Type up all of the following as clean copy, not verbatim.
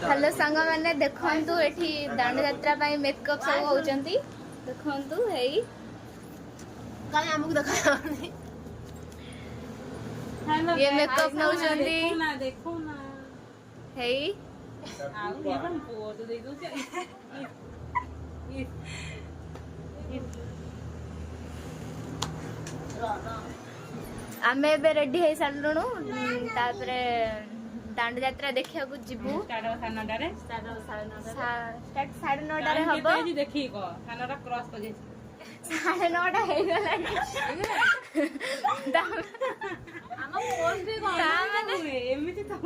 hello सांग मैंने देखंतु एठी दांड यात्रा पई मेकअप सब होउचंती देखंतु हेई काहे हमको देखायानी ये मेकअप नउचंती देखो ना हेई आउ ये पण पो तो दे दो आमे एबे रेडी हे सालुनु तापरे दांड यात्रा देखिया को जिबु स्टार्ट हो 9:30 रे स्टार्ट 9:30 रे हबो देखी को 9:30 क्रॉस कर जे 9:30 हे गला हम फोन पे कोन एमिति तो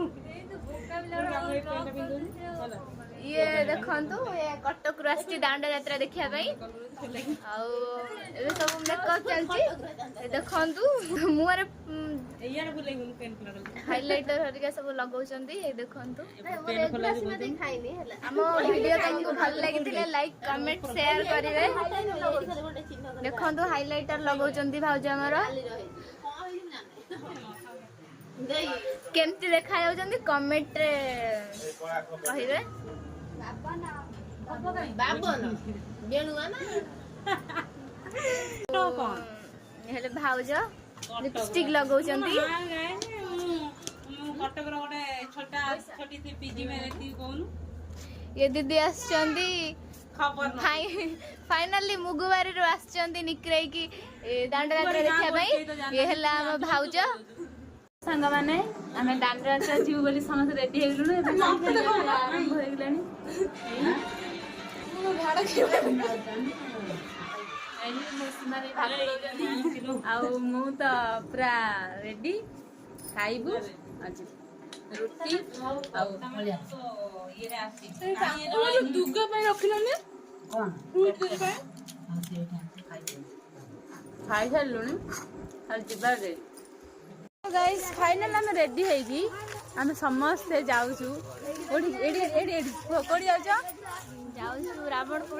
ये देखंतु ये कटक रु आछि दांड यात्रा देखिया पई आउ एबे सब मेकअप चलची देखंतु मुआरे यार बोले हम पेन कलर हाइलाइटर हरिका सब लगाउचंती ए देखंतु पेन कलर मते खाइनी हला हम वीडियो तमको भल लागिथिले लाइक कमेंट शेयर करिवे देखंतु हाइलाइटर लगाउचंती भाउज हमर केमती देखा जाउचंती कमेंट रे कहिवे बाबन बेणुआ ना तो कोन हेले भाउज लिपस्टिक लगाउचंती कटक रो गोटे छोटा छोटी सी पीजी में रहती कोन ये दीदी आछंती खबर फाइनली मुगुवारी रो आछंती निकरै की दांड यात्रा देखिया पई ये हेला हम भाउज सांग माने आमे दांड यात्रा जीव बोली समस्त रेडी हे गेलु एबे आरंभ हो गेलानी भाड़ा के आउ मु तो पूरा रेडी खाइबु आज रोटी आउ ये आसी दुगा पे रखिलनी कोन फुट दे पे खाइ छलुनी आज जिबा रे गाइस फाइनल हम रेडी हेगी हम समस्त जाउछु ओडी एडी एडी एडी कोडी जाउछु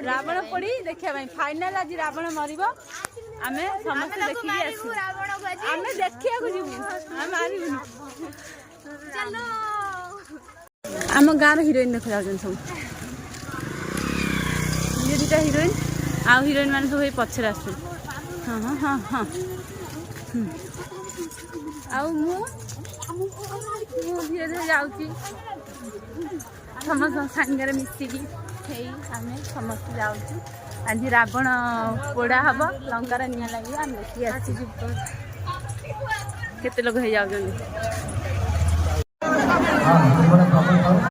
रावण पड़ी देखिया भाई फाइनल आज रावण मरिबो आमे समस्त देखि आसु आमे देखिया को जीवु हम मारिबु चलो आम गाँव हिरोइन देख जाउछन सब ये दुटा हिरोइन आ हिरोइन माने सब पछरे आसु हां हां हां हां आउ मु धीरे धीरे जाऊँगी समस्त सांगे मिसिकी आम समस्त जाऊँ आज रावण पोड़ा हम लंकार निया लगे आम देखी आसी केते लोग हो जाऊँ